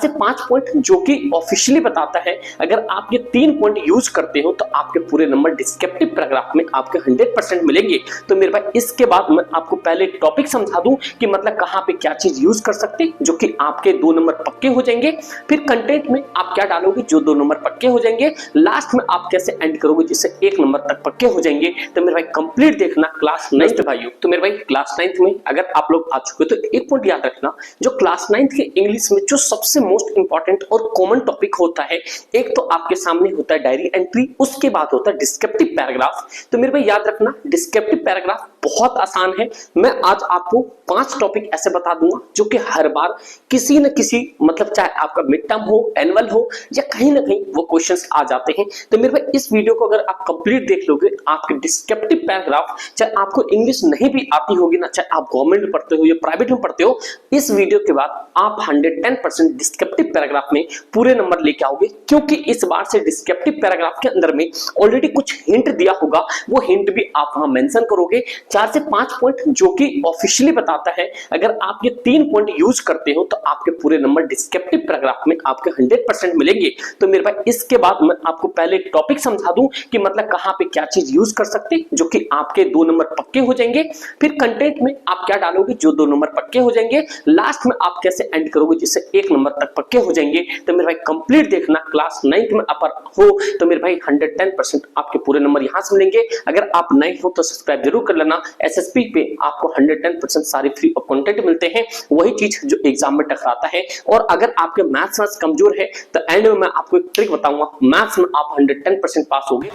से 5 पॉइंट जो कि ऑफिशियली बताता है अगर आप ये 3 पॉइंट यूज करते हो तो आपके पूरे नंबर डिस्क्रिप्टिव पैराग्राफ में आपके 100% मिलेंगे। तो मेरे भाई इसके बाद मैं आपको पहले टॉपिक समझा दूं कि मतलब कहां पे क्या चीज यूज कर सकते हैं जो कि आपके 2 नंबर पक्के हो जाएंगे। फिर कंटेंट में आप क्या डालोगे जो 2 नंबर पक्के हो जाएंगे। लास्ट में आप कैसे एंड करोगे जिससे 1 नंबर तक पक्के हो जाएंगे। तो मेरे भाई कंप्लीट देखना क्लास 9th भाइयों। तो मेरे भाई क्लास 9th में अगर आप लोग आ चुके तो एक पॉइंट याद रखना, जो क्लास 9th के इंग्लिश में जो सबसे मोस्ट इंपॉर्टेंट और कॉमन टॉपिक होता है, एक तो आपके सामने होता है डायरी एंट्री, उसके बाद होता है डिस्क्रिप्टिव पैराग्राफ। तो मेरे भाई याद रखना डिस्क्रिप्टिव पैराग्राफ बहुत आसान है। मैं आज आपको 5 टॉपिक ऐसे बता दूंगा जो कि हर बार किसी न किसी मतलब चाहे आपका मिड टर्म हो, एनुअल हो या कहीं ना कहीं वो क्वेश्चंस आ जाते हैं। तो मेरे भाई इस वीडियो को अगर आप कंप्लीट देख लोगे आपके डिस्क्रिप्टिव पैराग्राफ, चाहे आपको इंग्लिश नहीं भी आती होगी ना, चाहे आप गवर्नमेंट में पढ़ते हो या प्राइवेट में पढ़ते हो, इस वीडियो के बाद आप 110% डिस्क्रिप्टिव पैराग्राफ में पूरे नंबर लेके आओगे। क्योंकि इस बार से डिस्क्रिप्टिव पैराग्राफ के अंदर में ऑलरेडी कुछ हिंट दिया होगा, वो हिंट भी आप वहां मेंशन करोगे। 4 से 5 पॉइंट जो कि ऑफिशियली बताता है अगर आप ये 3 पॉइंट यूज करते हो तो आपके पूरे नंबर डिस्क्रिप्टिव पैराग्राफ में आपके 100% मिलेंगे। तो मेरे भाई इसके बाद मैं आपको पहले टॉपिक समझा दूं कि मतलब कहां पे क्या चीज यूज कर सकते हैं जो कि आपके 2 नंबर पक्के हो जाएंगे। फिर कंटेंट में आप क्या डालोगे जो 2 नंबर पक्के हो जाएंगे। लास्ट में आप कैसे एंड करोगे जिससे 1 नंबर तक पक्के हो जाएंगे। तो मेरे भाई कंप्लीट देखना क्लास 9th में अपर हो तो मेरे भाई 110% आपके पूरे नंबर यहां से मिलेंगे। अगर आप नए हो तो सब्सक्राइब जरूर कर लेना। एसएसपी पे आपको 110% सारी फ्री ऑफ कंटेंट मिलते हैं, वही चीज जो एग्जाम में टकराता है। और अगर आपके मैथ्स में कमजोर है तो एंड में मैं आपको एक ट्रिक बताऊंगा, मैथ्स में आप 110% पास होगे।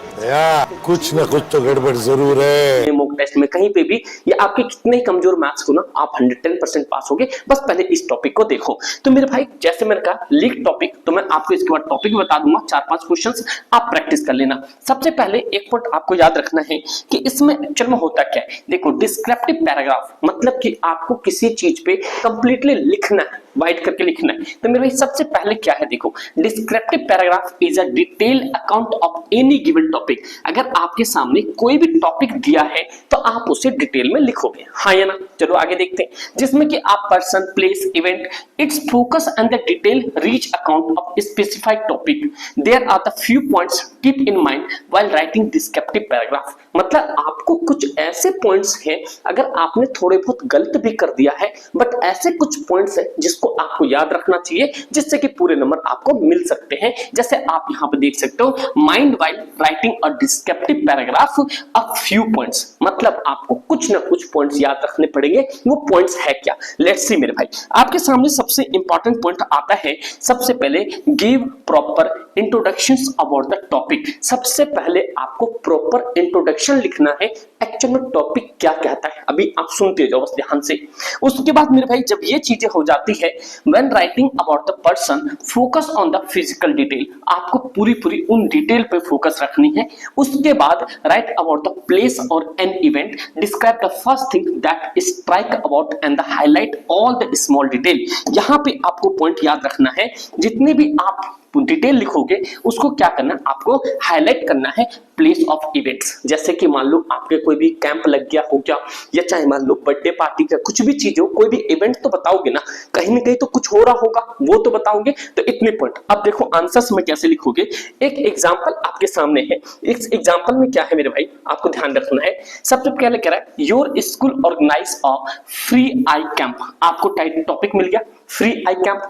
कुछ ना कुछ तो गड़बड़ जरूर है। मॉक टेस्ट में कहीं पे भी या आपके कितने ही कमजोर मैथ्स को ना आप 110% पास होगे। बस पहले इस टॉपिक को देखो। तो मेरे भाई जैसे मैंने कहा लीक टॉपिक, तो मैं आपको इसके बाद टॉपिक बता दूंगा, 4-5 क्वेश्चंस आप प्रैक्टिस कर लेना। सबसे पहले एक पॉइंट आपको याद रखना है कि इसमें एक्चुअल में होता क्या है। देखो डिस्क्रिप्टिव पैराग्राफ मतलब कि आपको किसी चीज पे कंप्लीटली लिखना है, वाइट करके लिखना है। तो मेरे भाई सबसे पहले क्या है, देखो descriptive paragraph is a detail account of any given topic. अगर आपके सामने कोई भी टॉपिक दिया है तो आप उसे डिटेल में लिखोगे, हाँ या ना। चलो आगे देखते हैं, जिसमें कि आप person, place, event, its focus and the detail rich account of specified topic. There are the few points keep in mind while writing descriptive paragraph. मतलब आपको कुछ ऐसे पॉइंट्स हैं, अगर आपने थोड़े बहुत गलत भी कर दिया है बट ऐसे कुछ पॉइंट्स हैं जिसको आपको याद रखना चाहिए, जिससे कि पूरे नंबर आपको मिल सकते हैं। जैसे आप यहाँ पे देख सकते हो, mind while writing a descriptive paragraph a few points, मतलब आपको कुछ ना कुछ पॉइंट्स याद रखने पड़ेंगे। वो पॉइंट्स है क्या, लेट्स सी। मेरे भाई आपके सामने सबसे इंपॉर्टेंट पॉइंट आता है, सबसे पहले give proper introductions about the topic. सबसे पहले आपको प्रॉपर इंट्रोडक्शन लिखना है, एक्चुअल में टॉपिक क्या कहता है। अभी आप सुनते जाओ बस ध्यान से। उसके बाद मेरे भाई जब ये चीजें हो जाती है, when writing about the person focus on the physical detail, आपको पूरी उन डिटेल पे फोकस रखनी है। उसके बाद राइट अबाउट द प्लेस और an event, describe the first thing that strike about and the highlight all the small detail. यहाँ पे आपको पॉइंट याद रखना है, जितने भी आप डिटेल लिखोगे उसको क्या करना है, आपको हाईलाइट करना है प्लेस ऑफ इवेंट्स। जैसे कि मान लो आपके कोई भी कैंप लग गया हो क्या, या चाहे मान लो बर्थडे पार्टी का कुछ भी चीज हो, कोई भी इवेंट तो बताओगे ना, कहीं ना कहीं तो कुछ हो रहा होगा, वो तो बताओगे। तो इतने पॉइंट। अब देखो आंसर्स में कैसे लिखोगे। एक एग्जांपल आपके सामने है, इस एग्जांपल में क्या है मेरे भाई आपको ध्यान रखना है। सबसे पहले कह रहा है your school organise a free eye camp. आपको टॉपिक मिल गया free eye camp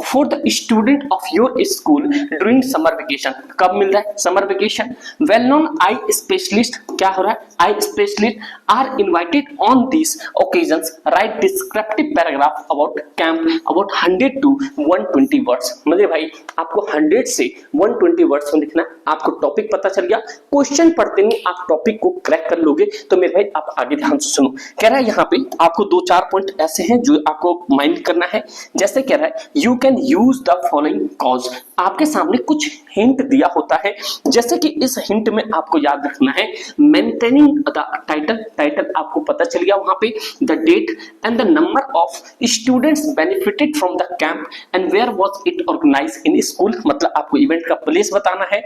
for the student of your school during summer vacation. कब मिल रहा है, summer vacation. Well known eye specialist, क्या हो रहा है, eye specialist are invited on this occasions. Write descriptive paragraph about camp about 100 to 120 words. मतलब भाई आपको 100 से 120 वर्ड्स में लिखना है। आपको टॉपिक पता चल गया, क्वेश्चन पढ़ते नहीं आप टॉपिक को क्रैक कर लोगे। तो मेरे भाई आप आगे ध्यान से सुनो। कह रहा है यहाँ पे आपको 2-4 पॉइंट ऐसे हैं जो आपको माइंड करना है। जैसे कह रहा है you can use the following cause. आपके सामने कुछ हिंट दिया होता है, जैसे कि इस हिंट में आपको याद रखना है मेंटेनिंग द टाइटल आपको पता चल गया वहां पे, the date and the number of students benefited from the camp and where was it organised in school, मतलब आपको इवेंट का प्लेस बताना है,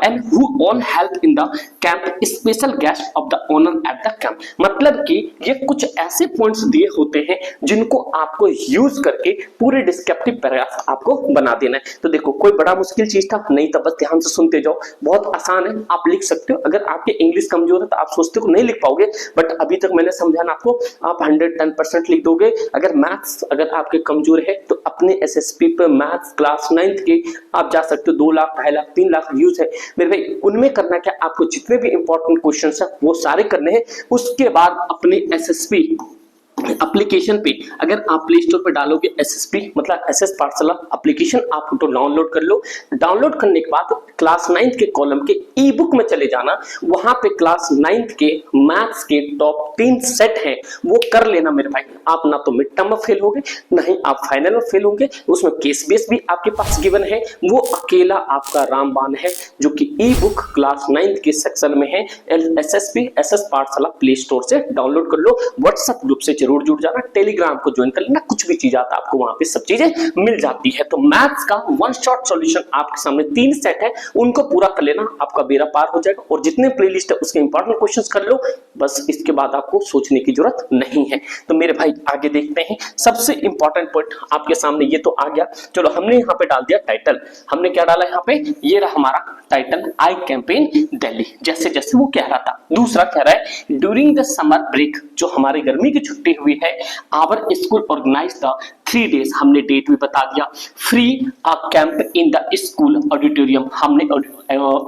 and who all help in the camp, special guest of the honour at the camp. मतलब कि ये कुछ ऐसे पॉइंट्स दिए होते हैं जिनको आपको यूज करके पूरे डिस्क्रिप्टिव पैराग्राफ आपको बना देना है। तो देखो कोई बड़ा मुश्किल चीज था नहीं था, बस ध्यान से सुनते जाओ, बहुत आसान है, आप लिख सकते हो। अगर आपके इंग्लिश कमजोर है तो आप सोचते हो नहीं लिख पाओगे, बट अभी तक मैंने समझाना आपको, आप 110% लिख दोगे। अगर मैथ्स अगर आपके कमजोर है तो अपने एसएसपी पे मैथ्स क्लास 9th के आप जा सकते हो, 2 लाख 2.5 लाख 3 लाख व्यूज है मेरे भाई। उनमें करना क्या, आपको जितने भी इंपॉर्टेंट क्वेश्चन है वो सारे करने हैं। उसके बाद अपने एसएसपी एप्लीकेशन पे अगर आप प्ले स्टोर पे डालोगे एसएसपी मतलब एसएस पाठशाला एप्लीकेशन, आप तो डाउनलोड कर लो। डाउनलोड करने के बाद क्लास 9th के कॉलम के ई बुक में चले जाना, वहां पे क्लास 9th के मैथ्स के टॉप 3 सेट हैं वो कर लेना मेरे भाई। आप ना तो मिड टर्म में फेल होगे ना ही आप फाइनल में फेल होंगे। उसमें केस बेस भी आपके पास गिवन है, वो अकेला आपका रामबाण है जो कि ई बुक क्लास 9th के सेक्शन में है। एसएसपी एसएस पाठशाला प्ले स्टोर से डाउनलोड कर लो। व्हाट्सएप ग्रुप से जरूर जुड़ जाना, टेलीग्राम को ज्वाइन कर लेना, कुछ भी चीज आता है आपको वहां पे सब चीजें मिल जाती है। तो मैथ्स का वन शॉट सॉल्यूशन आपके सामने 3 सेट है, उनको पूरा कर लेना, आपका बेड़ा पार हो जाएगा। और जितने प्लेलिस्ट है उसके इंपॉर्टेंट क्वेश्चंस कर लो, बस इसके बाद आपको सोचने की जरूरत नहीं है। तो मेरे भाई आगे देखते हैं। सबसे इंपॉर्टेंट पॉइंट आपके सामने ये तो आ गया। चलो हमने यहाँ पे डाल दिया टाइटल, हमने क्या डाला यहाँ पे, ये रहा हमारा टाइटल, आई कैंपेन दिल्ली, जैसे जैसे वो कह रहा था। दूसरा कह रहा है ड्यूरिंग द समर ब्रेक, जो हमारी गर्मी की छुट्टी हुई है, our school organise the 3 days, हमने डेट भी बता दिया, free camp in the school auditorium, हमने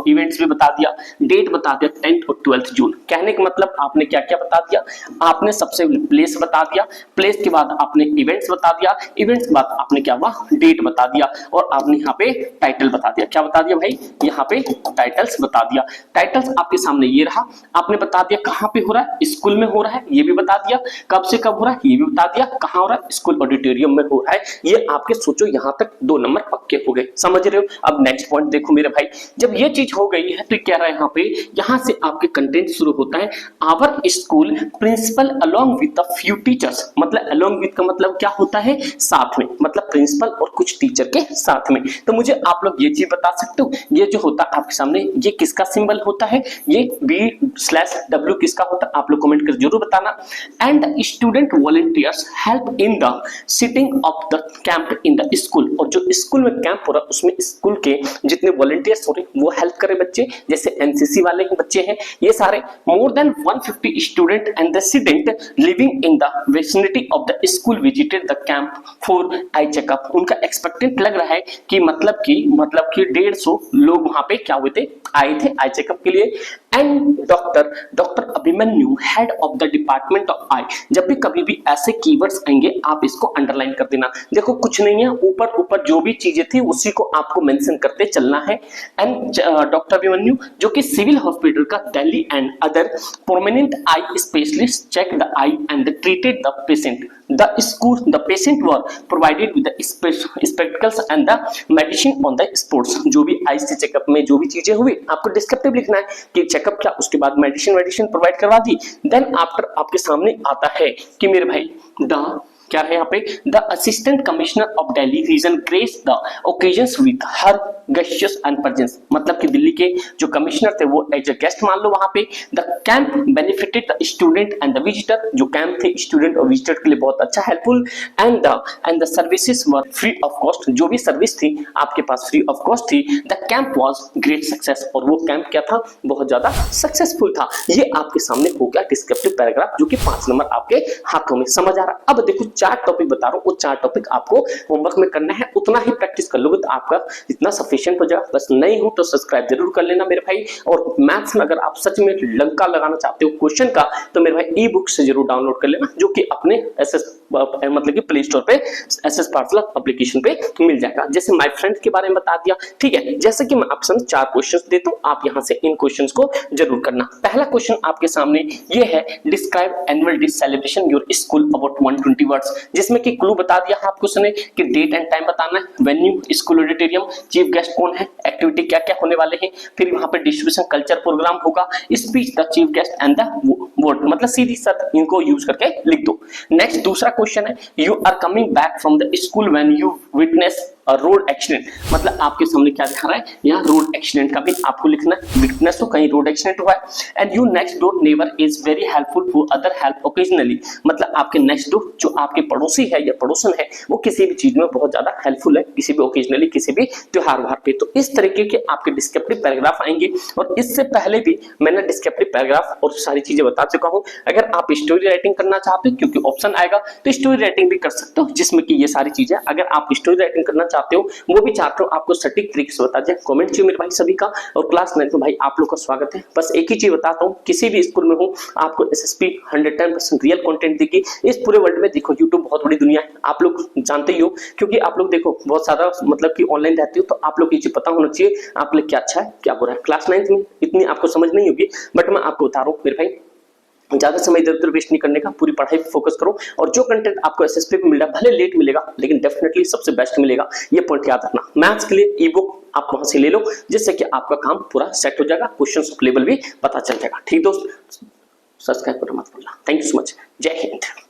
इवेंट्स भी बता दिया, डेट बता दिया 10th और 12th जून। कहने का मतलब आपने क्या क्या बता दिया, आपने सबसे प्लेस बता दिया, प्लेस के बाद आपने इवेंट्स बता दिया, इवेंट्स के बाद आपने क्या हुआ, डेट बता दिया, और आपने यहाँ पे टाइटल बता दिया। क्या बता दिया भाई, यहाँ पे टाइटल्स बता दिया। टाइटल्स आपके सामने ये रहा, आपने बता दिया कहाँ पे हो रहा है, स्कूल में हो रहा है, ये भी बता दिया, कब से कब हो रहा है ये भी बता दिया, कहाँ हो रहा है, स्कूल ऑडिटोरियम में हो रहा है। ये आपके सोचो यहाँ तक 2 नंबर पक्के हो गए, समझ रहे हो। अब नेक्स्ट पॉइंट देखो मेरे भाई, जब ये चीज हो गई है तो क्या रहा है यहाँ पे, यहाँ से आपके कंटेंट शुरू होता है, our school principal along with the few teachers, मतलब अलोंग विद का मतलब क्या होता है, साथ में, मतलब प्रिंसिपल और कुछ टीचर के साथ में। तो मुझे आप लोग ये चीज बता सकते हो, ये जो होता है आपके सामने, ये किसका सिंबल होता है, ये B/W किसका होता है, आप लोग कमेंट कर जरूर बताना। And student volunteers help in the sitting of the camp in the school, और जो स्कूल में कैंप हो रहा है उसमें स्कूल के जितने वॉलंटियर्स हो रहे हैं वो हेल्प करे बच्चे, जैसे एनसीसी वाले बच्चे हैं ये सारे। More than 150 student and resident living in the vicinity of the school visited the camp for eye checkup, उनका एक्सपेक्टेंट लग रहा है कि मतलब कि 150 लोग वहां पे क्या हुए थे, आए थे आई चेकअप के लिए। And doctor Abhimanyu head of the department of eye, जब भी कभी भी ऐसे कीवर्ड्स आएंगे आप इसको अंडरलाइन कर देना। देखो कुछ नहीं है, ऊपर ऊपर जो भी चीजें थी उसी को आपको मेंशन करते चलना है। एंड डॉक्टर अभिमन्यु जो कि सिविल हॉस्पिटल का Delhi and other prominent eye specialist check the eye and treated the patient, the patient were provided with the spectacles and the medicine on the sports। जो भी आई से चेकअप में जो भी चीजें हुई आपको डिस्क्रिप्टिव लिखना है कि चेकअप क्या, उसके बाद मेडिसिन प्रोवाइड करवा दी। देन आफ्टर आपके सामने आता है कि मेरे भाई क्या है यहाँ पे, the assistant commissioner of Delhi region grace the occasions with her guests and presence, मतलब कि दिल्ली के जो कमिश्नर थे वो एज अ गेस्ट मान लो वहां पे। The camp benefited the student and the visitor, जो कैंप थे स्टूडेंट और विजिटर के लिए बहुत अच्छा helpful. And the services were free of cost, जो भी सर्विस थी आपके पास फ्री ऑफ कॉस्ट थी। The camp was great success, और वो कैंप क्या था, बहुत ज्यादा सक्सेसफुल था। ये आपके सामने हो गया डिस्क्रिप्टिव पैराग्राफ, जो कि 5 नंबर आपके हाथों में, समझ आ रहा। अब देखो 4 टॉपिक बता रहा हूँ, वो 4 टॉपिक आपको होमवर्क में करना है, उतना ही प्रैक्टिस कर लोगे तो आपका इतना सफिशिएंट हो जाएगा। बस नहीं हो तो सब्सक्राइब जरूर कर लेना मेरे भाई। और मैथ्स में अगर आप सच में लंका लगाना चाहते हो क्वेश्चन का, तो मेरे भाई ई बुक से जरूर डाउनलोड कर लेना, जो कि अपने मतलब कि प्ले स्टोर पे एसएस पाठशाला एप्लीकेशन पे मिल जाएगा। जैसे माय फ्रेंड के बारे में बता दिया, ठीक है। जैसे कि मैं आपसे 4 क्वेश्चंस देता हूं, आप यहां से इन क्वेश्चंस को जरूर करना। पहला क्वेश्चन आपके सामने ये है, describe annual day celebration your school about 120 words. Words, जिसमें कि क्लू बता दिया है आपको उसने कि डेट एंड टाइम बताना है, venue, school auditorium, chief guest कौन है, एक्टिविटी क्या क्या होने वाले हैं, फिर वहां पे डिस्ट्रीब्यूशन कल्चर प्रोग्राम होगा, speech the chief guest and the vote, मतलब सीधी साथ इनको यूज करके लिख दो। नेक्स्ट दूसरा क्वेश्चन है, you are coming back from the school when you witness road accident, मतलब आपके सामने क्या दिखा रहा है, यहाँ रोड एक्सीडेंट का भी आपको लिखना है, विटनेस हो कहीं रोड एक्सीडेंट हुआ है। And you next door neighbour is very helpful for other help occasionally, मतलब आपके नेक्स्ट डोर जो आपके पड़ोसी है या पड़ोसन है वो किसी भी चीज में बहुत ज्यादा हेल्पफुल है, किसी भी ओकेजनली, किसी भी त्योहार वार पे। तो इस तरीके के आपके डिस्क्रिप्टिव पैराग्राफ आएंगे, और इससे पहले भी मैंने डिस्क्रिप्टिव पैराग्राफ और सारी चीजें बता चुका हूं। अगर आप स्टोरी राइटिंग करना चाहते हो, क्योंकि ऑप्शन आएगा, तो स्टोरी राइटिंग भी कर सकते हो, जिसमें कि ये सारी चीजें, अगर आप स्टोरी राइटिंग करना चाहते हो वो भी चाहते हो आपको सटीक तरीके से बता दें, कमेंट चाहिए मेरे भाई सभी का। और क्लास 9 में भाई आप लोग का स्वागत है। बस एक ही चीज बताता हूँ, किसी भी स्कूल में हो आपको एसएसपी 110% रियल कंटेंट देगी। इस पूरे वर्ल्ड में देखो यूट्यूब बहुत बड़ी दुनिया है, आप लोग जानते ही हो, क्योंकि आप लोग देखो बहुत सारा मतलब कि ऑनलाइन रहते हो, तो आप लोग ये चीज पता होना चाहिए आपके लिए क्या अच्छा है क्या बुरा है। क्लास 9 में इतनी आपको समझ नहीं होगी, बट मैं आपको बता रहा हूँ मेरे भाई, ज्यादा समय इधर उधर वेस्ट नहीं करने का, पूरी पढ़ाई पे फोकस करो, और जो कंटेंट आपको एसएसपी पे मिल रहा है भले लेट मिलेगा लेकिन डेफिनेटली सबसे बेस्ट मिलेगा, ये पॉइंट याद रखना। मैथ्स के लिए ई बुक आप वहां से ले लो, जिससे कि आपका काम पूरा सेट हो जाएगा, क्वेश्चंस लेवल भी पता चल जाएगा। ठीक दोस्त, सब्सक्राइब करना मत भूलना। थैंक यू सो मच, जय हिंद।